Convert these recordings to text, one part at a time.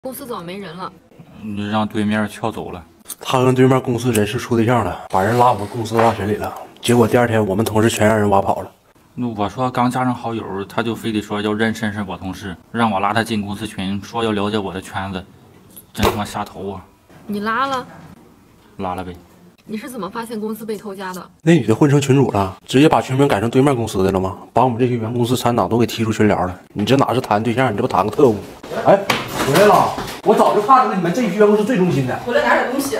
公司怎么没人了？让对面撬走了。他跟对面公司人事处对象了，把人拉我们公司大群里了。结果第二天我们同事全让人挖跑了。我说刚加上好友，他就非得说要认识我同事，让我拉他进公司群，说要了解我的圈子，真他妈下头啊！你拉了？拉了呗。你是怎么发现公司被偷家的？那女的混成群主了，直接把群名改成对面公司的了吗？把我们这些原公司3党都给踢出群聊了。你这哪是谈对象，你这不谈个特务？哎，回来了！我早就看出来你们这一批员工是最忠心的。回来拿点东西。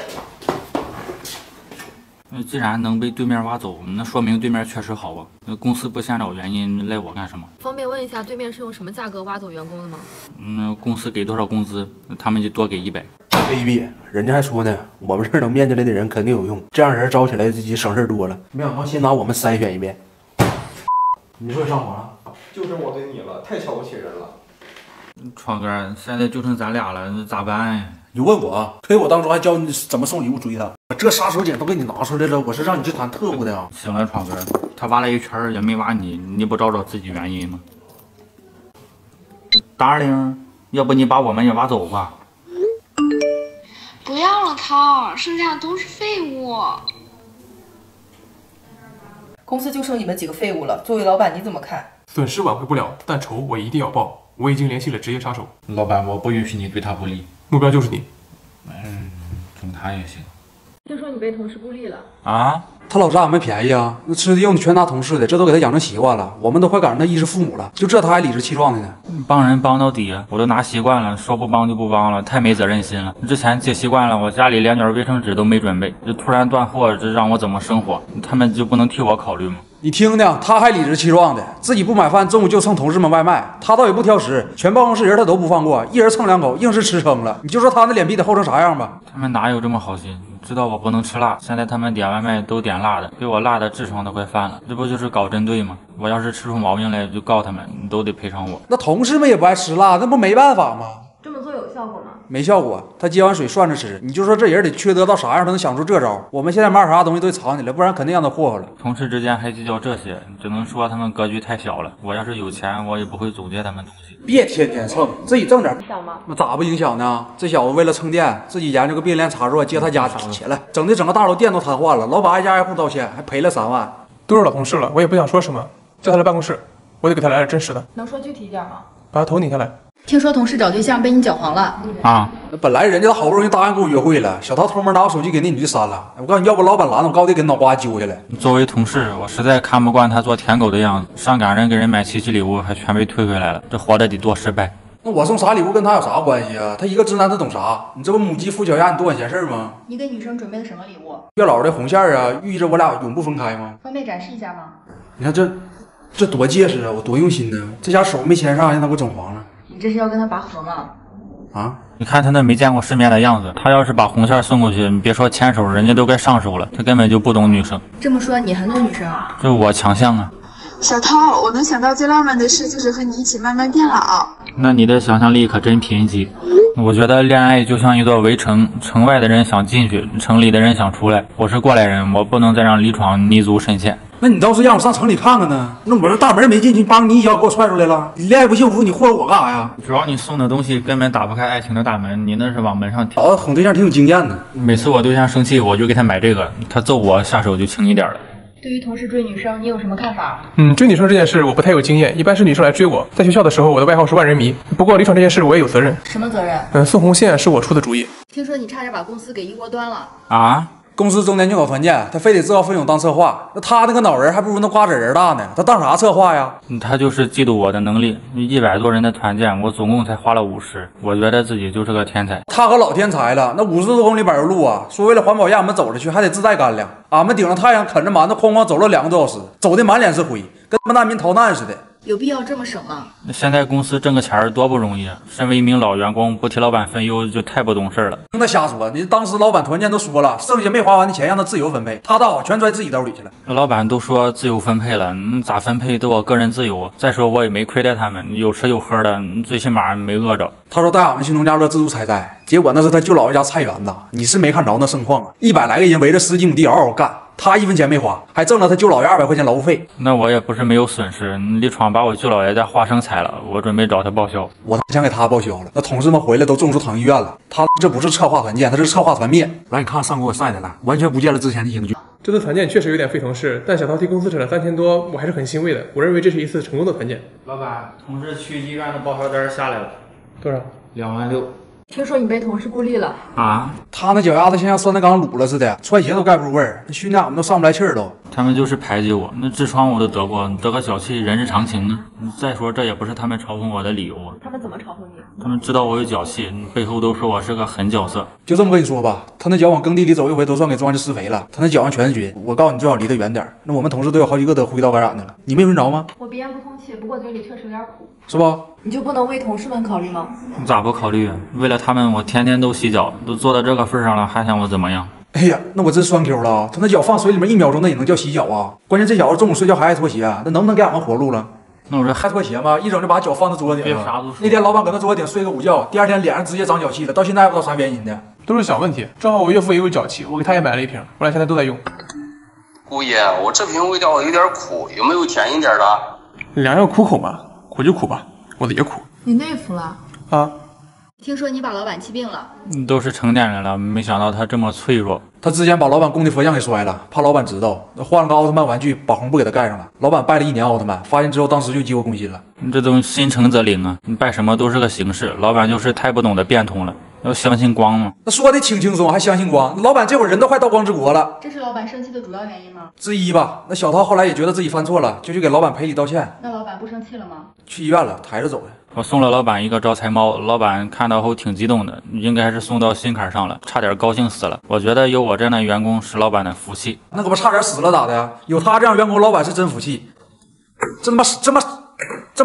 既然能被对面挖走，那说明对面确实好啊。公司不先找原因，赖我干什么？方便问一下，对面是用什么价格挖走员工的吗？公司给多少工资，他们就多给100。卑鄙！人家还说呢，我们这儿能面进来的人肯定有用，这样人招起来自己省事多了。没想到先拿我们筛选一遍。你说上火了？就剩我跟你了，太瞧不起人了。创哥，现在就剩咱俩了，那咋办呀？你问我，亏我当初还教你怎么送礼物追他，我这杀手锏都给你拿出来了，我是让你去谈特务的呀。行了，创哥，他挖了一圈也没挖你，你不找找自己原因吗？达令，要不你把我们也挖走吧？不要了，涛，剩下的都是废物。公司就剩你们几个废物了，作为老板你怎么看？损失挽回不了，但仇我一定要报。我已经联系了职业杀手。老板，我不允许你对他不利。目标就是你。整他也行。听说你被同事孤立了啊？他老占俺们便宜啊，那吃的用的全拿同事的，这都给他养成习惯了。我们都快赶上他衣食父母了，就这他还理直气壮的呢。帮人帮到底，我都拿习惯了，说不帮就不帮了，太没责任心了。之前接习惯了，我家里连卷卫生纸都没准备，这突然断货，这让我怎么生活？他们就不能替我考虑吗？你听听，他还理直气壮的，自己不买饭，中午就蹭同事们外卖。他倒也不挑食，全办公室人他都不放过，一人蹭2口，硬是吃撑了。你就说他那脸皮得厚成啥样吧？他们哪有这么好心？知道我不能吃辣，现在他们点外卖都点辣的，给我辣的痔疮都快犯了，这不就是搞针对吗？我要是吃出毛病来，就告他们，你都得赔偿我。那同事们也不爱吃辣，那不没办法吗？这么做有效果吗？没效果，他接完水涮着吃。你就说这人得缺德到啥样，他能想出这招？我们现在买点啥东西都得藏起来，不然肯定让他霍霍了。同事之间还计较这些，只能说他们格局太小了。我要是有钱，我也不会总结他们东西。别天天蹭，自己挣点。影响吗？那咋不影响呢？这小子为了蹭电，自己研究个并联插座接他家起来，整个大楼电都瘫痪了。老板挨家挨户道歉，还赔了3万。都是老同事了，我也不想说什么。叫他来办公室，我得给他来点真实的。能说具体一点吗？把他头拧下来。听说同事找对象被你搅黄了啊！那本来人家好不容易答应跟我约会了，小涛偷摸拿我手机给那女的删了。我告诉你，要不老板拦了，我高低给脑瓜揪下来。作为同事，我实在看不惯他做舔狗的样子，上赶着给人买7夕礼物，还全被退回来了，这活的得多失败。那我送啥礼物跟他有啥关系啊？他一个直男，他懂啥？你这不母鸡孵小鸭，你多管闲事吗？你给女生准备的什么礼物？月老的红线啊，寓意着我俩永不分开吗？方便展示一下吗？你看这多结实啊，我多用心呢。这家手没牵上，让他给我整黄了。你这是要跟他拔河吗？啊！你看他那没见过世面的样子，他要是把红线送过去，你别说牵手，人家都该上手了。他根本就不懂女生。这么说你很懂女生？这我强项啊。小涛，我能想到最浪漫的事就是和你一起慢慢变老。那你的想象力可真贫瘠。我觉得恋爱就像一座围城，城外的人想进去，城里的人想出来。我是过来人，我不能再让李闯泥足深陷。那你倒是让我上城里看看呢？那我这大门没进去，帮你一脚给我踹出来了。你恋爱不幸福，你霍霍我干啥呀？主要你送的东西根本打不开爱情的大门，你那是往门上挑。老子哄对象挺有经验的，每次我对象生气，我就给他买这个，他揍我下手就轻一点了。对于同事追女生，你有什么看法？追女生这件事我不太有经验，一般是女生来追我。在学校的时候，我的外号是万人迷。不过李闯这件事我也有责任。什么责任？送红线是我出的主意。听说你差点把公司给一锅端了啊！公司周年庆搞团建，他非得自告奋勇当策划，那他那个脑仁还不如那瓜子仁大呢，他当啥策划呀？他就是嫉妒我的能力，100多人的团建，我总共才花了50，我觉得自己就是个天才。他可老天才了，那50多公里柏油路啊，说为了环保让我们走着去，还得自带干粮，俺们顶着太阳啃着馒头，哐哐走了2个多小时，走的满脸是灰，跟他们难民逃难似的。有必要这么省吗？现在公司挣个钱多不容易啊！身为一名老员工，不替老板分忧就太不懂事了。听他瞎说，你当时老板团建都说了，剩下没花完的钱让他自由分配，他倒好全揣自己兜里去了。老板都说自由分配了，咋分配都我个人自由。再说我也没亏待他们，有吃有喝的，最起码没饿着。他说带俺们去农家乐自助采摘，结果那是他舅姥爷家菜园子，你是没看着那盛况啊！100来个人围着10几亩地嗷嗷干，他1分钱没花，还挣了他舅姥爷200块钱劳务费。那我也不是没有损失，李闯把我舅姥爷家花生采了，我准备找他报销。我想给他报销了，那同事们回来都送出糖医院了。他这不是策划团建，他是策划团灭。来，你看上给我晒的了，完全不见了之前的英俊。这次团建确实有点非同事，但小涛替公司挣了3000多，我还是很欣慰的。我认为这是一次成功的团建。老板，同事去医院的报销单下来了，多少？2万6。听说你被同事孤立了啊？他那脚丫子像酸菜缸卤了似的，穿鞋都盖不住味儿。那兄弟俺们都上不来气儿都。他们就是排挤我，那痔疮我都得过，得个脚气人之常情啊。再说这也不是他们嘲讽我的理由。他们怎么嘲讽你？他们知道我有脚气，背后都说我是个狠角色。就这么跟你说吧，他那脚往耕地里走一回，都算给庄稼施肥了。他那脚上全是菌，我告诉你最好离得远点。那我们同事都有好几个得呼吸道感染的了，你没闻着吗？我鼻炎不通气，不过嘴里确实有点苦。是吧？你就不能为同事们考虑吗？咋不考虑啊？为了他们，我天天都洗脚，都做到这个份上了，还想我怎么样？哎呀，那我真酸 Q 了。他那脚放水里面1秒钟，那也能叫洗脚啊？关键这小子中午睡觉还爱脱鞋，那能不能给俺们活路了？那我这还脱鞋吗？一整就把脚放在桌子顶上。别啥都说。那天老板搁那桌子顶睡个午觉，第2天脸上直接长脚气了，到现在还不知道啥原因呢。都是小问题。正好我岳父也有脚气，我给他也买了一瓶，我俩现在都在用。姑爷，我这瓶味道有点苦，有没有甜一点的？良药苦口嘛，苦就苦吧，我的也苦。你内服了啊？听说你把老板气病了。都是成年人了，没想到他这么脆弱。他之前把老板供的佛像给摔了，怕老板知道，换了个奥特曼玩具，把红布给他盖上了。老板拜了1年奥特曼，发现之后当时就急火攻心了。你这都心诚则灵啊！你拜什么都是个形式，老板就是太不懂得变通了。要相信光吗？那说的轻轻松，还相信光？老板这会儿人都快到光之国了，这是老板生气的主要原因吗？之一吧。那小涛后来也觉得自己犯错了，就去给老板赔礼道歉。那老板不生气了吗？去医院了，抬着走的。我送了老板一个招财猫，老板看到后挺激动的，应该是送到心坎上了，差点高兴死了。我觉得有我这样的员工是老板的福气。那可不差点死了咋的？有他这样员工，老板是真服气。这妈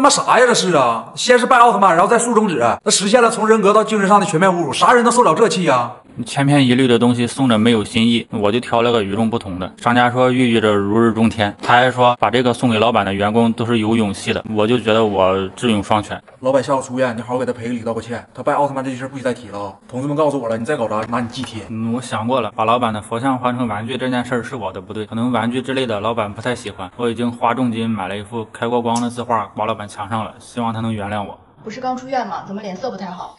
啥呀？这是啊！先是拜奥特曼，然后再竖中指，那实现了从人格到精神上的全面侮辱，啥人能受了这气呀？千篇一律的东西送着没有新意，我就挑了个与众不同的。商家说寓意着如日中天，他还说把这个送给老板的员工都是有勇气的，我就觉得我智勇双全。老板下午出院，你好好给他赔个礼道个歉。他拜奥特曼这件事不许再提了啊！同事们告诉我了，你再搞砸拿你祭天。我想过了，把老板的佛像换成玩具这件事是我的不对，可能玩具之类的老板不太喜欢。我已经花重金买了一幅开过光的字画挂老板墙上了，希望他能原谅我。不是刚出院吗？怎么脸色不太好？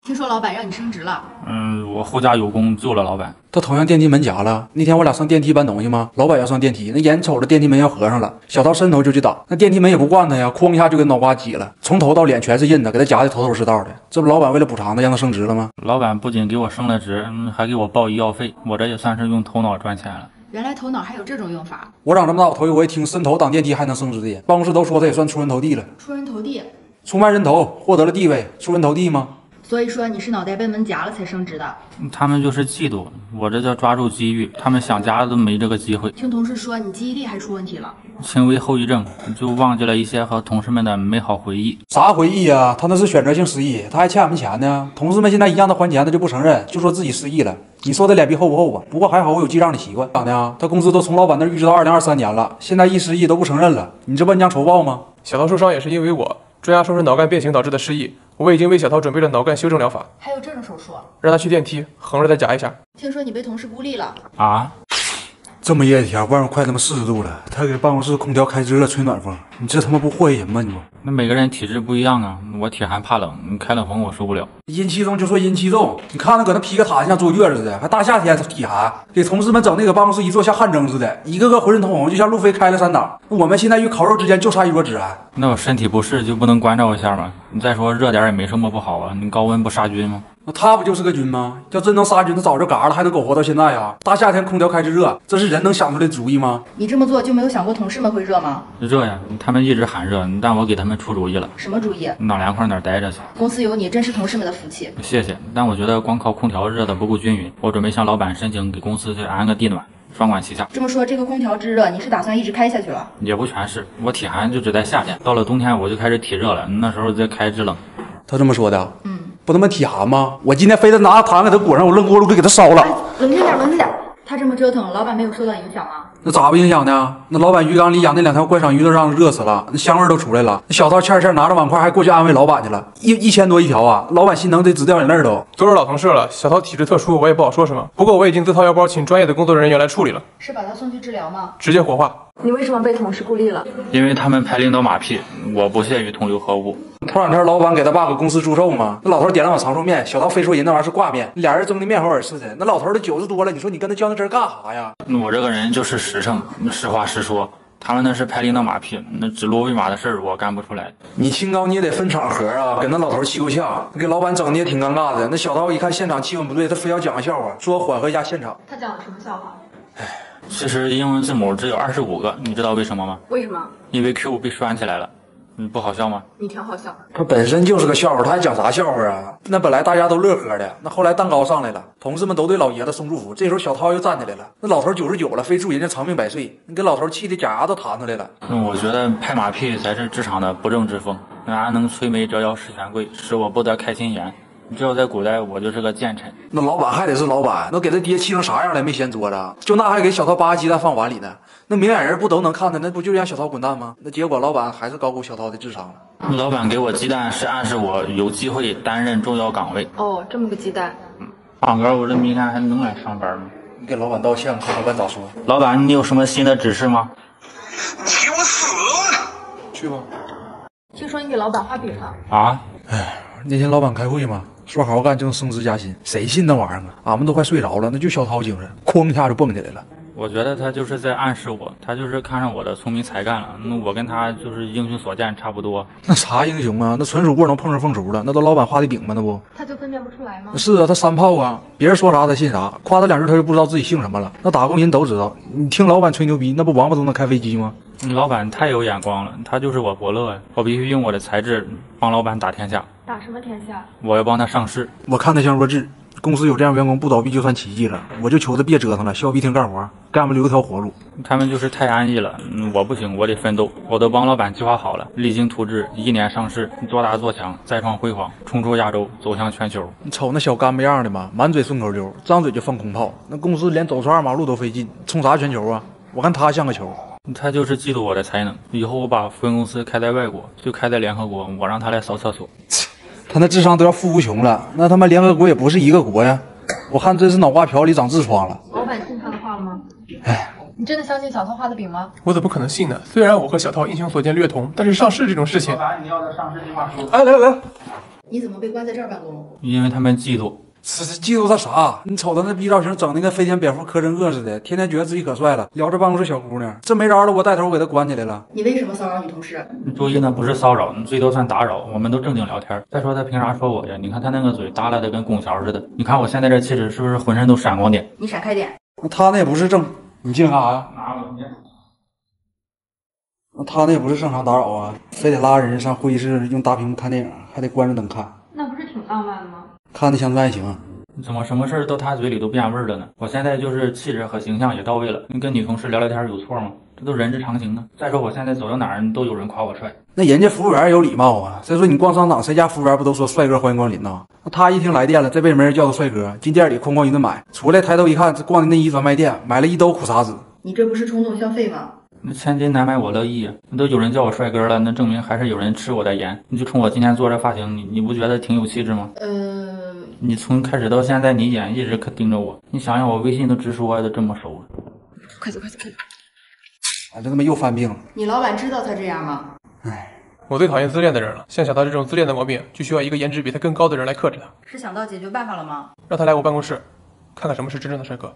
听说老板让你升职了。我后家有功救了老板。他头上电梯门夹了。那天我俩上电梯搬东西吗？老板要上电梯，那眼瞅着电梯门要合上了，小涛伸头就去挡，那电梯门也不惯他呀，哐一下就给脑瓜挤了，从头到脸全是印子，给他夹的头头是道的。这不老板为了补偿他，让他升职了吗？老板不仅给我升了职，还给我报医药费，我这也算是用头脑赚钱了。原来头脑还有这种用法。我长这么大，我头一回听伸头挡电梯还能升职的，办公室都说他也算出人头地了。出人头地，出卖人头，获得了地位，出人头地吗？所以说你是脑袋被门夹了才升职的。他们就是嫉妒，我这叫抓住机遇，他们想夹都没这个机会。听同事说你记忆力还出问题了，轻微后遗症，就忘记了一些和同事们的美好回忆。啥回忆呀？他那是选择性失忆，他还欠俺们钱呢。同事们现在一让他还钱，他就不承认，就说自己失忆了。你说他脸皮厚不厚吧？不过还好我有记账的习惯。咋的呀？他工资都从老板那儿预支到2023年了，现在一失忆都不承认了，你这万将仇报吗？小涛受伤也是因为我。专家说是脑干变形导致的失忆，我已经为小涛准备了脑干修正疗法。还有这种手术？让他去电梯，横着再夹一下。听说你被同事孤立了啊？这么热的天，外面快他妈40度了，他给办公室空调开支了，吹暖风，你这他妈不祸害人吗？你不？那每个人体质不一样啊，我体寒怕冷，你开冷风我受不了。阴气重就说阴气重，你看他搁那披个毯像坐月似的，还大夏天体寒，给同事们整那个办公室一坐像汗蒸似的，一个个浑身通红，就像路飞开了3档。我们现在与烤肉之间就差一桌孜然。那我身体不适就不能关照一下吗？你再说热点也没什么不好啊，你高温不杀菌吗？那他不就是个菌吗？要真能杀菌，他早就嘎了，还能苟活到现在呀？大夏天空调开支热，这是人能想出来的主意吗？你这么做就没有想过同事们会热吗？热呀，他们一直喊热，但我给他们出主意了。什么主意？哪凉快哪待着去。公司有你，真是同事们的福气。谢谢，但我觉得光靠空调热的不够均匀，我准备向老板申请给公司去安个地暖，双管齐下。这么说，这个空调制热，你是打算一直开下去了？也不全是，我体寒就只在夏天，到了冬天我就开始体热了，那时候再开制冷。他这么说的？不他妈体寒吗？我今天非得拿糖给他裹上，我扔锅炉里给他烧了。冷静点，冷静点。他这么折腾，老板没有受到影响吗？那咋不影响呢？那老板鱼缸里养那2条观赏鱼都让热死了，那香味都出来了。那小涛欠拿着碗筷还过去安慰老板去了，1000多一条啊！老板心疼得直掉眼泪都。都是老同事了，小涛体质特殊，我也不好说什么。不过我已经自掏腰包请专业的工作人员来处理了，是把他送去治疗吗？直接火化。你为什么被同事孤立了？因为他们拍领导马屁，我不屑于同流合污。头2天老板给他爸搁公司祝寿嘛，那老头点了碗长寿面，小涛非说人那玩意儿是挂面，俩人争的面红耳赤的。那老头都90多了，你说你跟他较那真干啥呀？我这个人就是实诚，实话实说。他们那是拍领导马屁，那指鹿为马的事儿我干不出来。你清高你也得分场合啊，跟那老头气够呛，给老板整的也挺尴尬的。那小涛一看现场气氛不对，他非要讲个笑话，说缓和一下现场。他讲了什么笑话？其实英文字母只有25个，你知道为什么吗？为什么？因为 Q 被拴起来了。不好笑吗？你挺好笑。他本身就是个笑话，他还讲啥笑话啊？那本来大家都乐呵的，那后来蛋糕上来了，同事们都对老爷子送祝福。这时候小涛又站起来了，那老头99了，非祝人家长命百岁，你给老头气的假牙都弹出来了。我觉得拍马屁才是职场的不正之风，哪能摧眉折腰事权贵，使我不得开心颜。只有在古代，我就是个奸臣。那老板还得是老板，那给他爹气成啥样了？没掀桌子，就那还给小涛扒鸡蛋放碗里呢。那明眼人不都能看的？那不就让小涛滚蛋吗？那结果老板还是高估小涛的智商了。老板给我鸡蛋是暗示我有机会担任重要岗位。哦，这么个鸡蛋。胖哥，我这明天还能来上班吗？你给老板道歉，看老板咋说。老板，你有什么新的指示吗？你给我死了！去吧。听说你给老板画饼了。啊？哎，那天老板开会嘛，说好好干就能升职加薪，谁信那玩意儿啊？俺们都快睡着了，那就小涛精神，哐一下就蹦起来了。我觉得他就是在暗示我，他就是看上我的聪明才干了。那我跟他就是英雄所见差不多。那啥英雄啊？那纯属过能碰上凤雏了，那都老板画的饼吗？那不他就分辨不出来吗？是啊，他3炮啊，别人说啥他信啥，夸他2句他就不知道自己姓什么了。那打工人都知道，你听老板吹牛逼，那不王八都能开飞机吗？老板太有眼光了，他就是我伯乐呀！我必须用我的才智帮老板打天下。打什么天下？我要帮他上市。我看他像弱智，公司有这样员工不倒闭就算奇迹了。我就求他别折腾了，削逼挺干活，给俺们留条活路。他们就是太安逸了，我不行，我得奋斗。我都帮老板计划好了，励精图治，1年上市，做大做强，再创辉煌，冲出亚洲，走向全球。你瞅那小干巴样的嘛，满嘴顺口溜，张嘴就放空炮。那公司连走出2马路都费劲，冲啥全球啊？我看他像个球。他就是嫉妒我的才能，以后我把分公司开在外国，就开在联合国，我让他来扫厕所。他那智商都要负无穷了，那他妈联合国也不是一个国呀！我看这是脑瓜瓢里长痔疮了。老板信他的话了吗？哎，你真的相信小涛画的饼吗？我怎么可能信呢？虽然我和小涛英雄所见略同，但是上市这种事情……老板，你要的上市计划书。哎，来，你怎么被关在这儿办公？因为他们嫉妒。这嫉妒他啥？你瞅他那逼造型，整的跟飞天蝙蝠柯镇恶似的，天天觉得自己可帅了，撩着办公室小姑娘，这没招了，我带头给他关起来了。你为什么骚扰女同事？注意呢，不是骚扰，最多算打扰。我们都正经聊天。再说他凭啥说我呀？你看他那个嘴耷拉的跟拱桥似的。你看我现在这气质是不是浑身都闪光点？你闪开点。那他那也不是正，你进来干啥呀？拿我去。那他那也不是正常打扰啊，非得拉人上会议室用大屏幕看电影，还得关着灯看，那不是挺浪漫的吗？看的乡村爱情啊。怎么什么事儿到他嘴里都变味儿了呢？我现在就是气质和形象也到位了，你跟女同事聊聊天有错吗？这都人之常情呢。再说我现在走到哪儿都有人夸我帅，那人家服务员有礼貌啊。再说你逛商场，谁家服务员不都说帅哥欢迎光临呢？那他一听来电了，这辈子没人叫他帅哥，进店里哐哐一顿买，出来抬头一看，这逛的内衣专卖店，买了1兜苦茶籽。你这不是冲动消费吗？那千金难买我乐意啊！那都有人叫我帅哥了，那证明还是有人吃我的颜。你就冲我今天做这发型，你不觉得挺有气质吗？你从开始到现在，你眼一直可盯着我。你想想，我微信都直说都这么熟了。快走！啊，这他妈又犯病了。你老板知道他这样吗？唉，我最讨厌自恋的人了，像小涛这种自恋的毛病，就需要一个颜值比他更高的人来克制他。是想到解决办法了吗？让他来我办公室，看看什么是真正的帅哥。